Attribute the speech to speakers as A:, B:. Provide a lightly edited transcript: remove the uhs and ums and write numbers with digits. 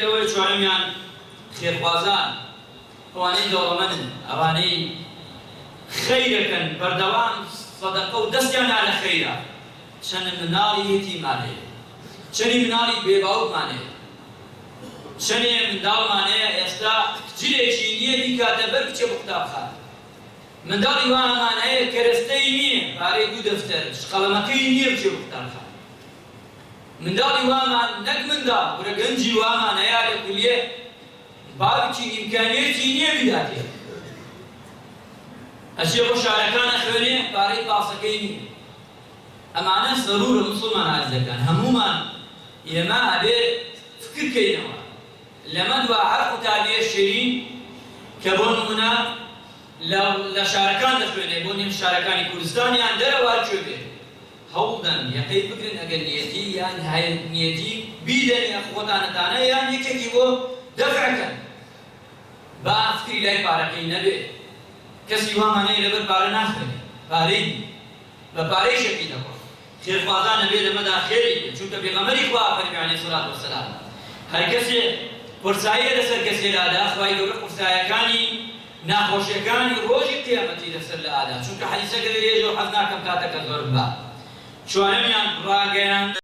A: ئەوەی چوارەمیان خێرخوازان ئەوانەی دەوڵەمەندن ئەوانەی خەیرەکەن بەردەوام سەدەقە و دەستیانە لە خەیرە چەند مناڵی یەتیمانەیە چەندی مناڵی بێباوکمانەیە چەندێ منداڵمانەیە ئێستا جلێکی نییە بیکاتە بەر بچێ بۆ قوتابخانە منداڵی وانمان هەیە کەرەستەی نییە پارەی دوو دەفتەر قەڵەمەکەی نییە بچێ بۆ قوتابخانە منداڵی وامان نەک منداڵ وەرە گەنجی وامان هەیە لە کولیە باوکی ئیمکانیەتی نییە بداتێ ئەچێ بۆ شارەکانە خوێنێ پارەی پاسەکەی نییە ئەمانە سەرورە موسڵمان عەزیزەکان هەموومان ئێمە ئەبێ فکرکەینەوە لەمە دوا هەر قوتابیە شیرین کە بۆ نمونە لە شارەکان دەخوێنێ بۆ نێو شارەکانی کوردستانیان دەرەوە کوێ بێت هەوڵدەن یەقەی بگرن ئەگەر نیەتی یان نیەتی بیدەنێ خۆتانەتانە یان یەکێکی بۆ دەفعەکەن با فکری لای پارەکەی نەبێت کەسی وامانەیە لەبەر پارە ناخوێنێ پارەی بە پارەی شەکی دەخۆ خێرخوازان نەبێت لەمەدا خێری چونکە پێغەمبەری خوا فەرمی عەلەیهی سەڵات وەسەلام هەر کەسێ قورساییە لەسەر کەسێرادا خوای گەورە قورساییەکانی ناخۆشیەکانی ڕۆژی قیامەتی لەسەر لە ئادا چونکە حەدیسەکە دەرێژە و حەز ناکەم کاتەکە زۆر بە چوارەمیان ڕاگەیاند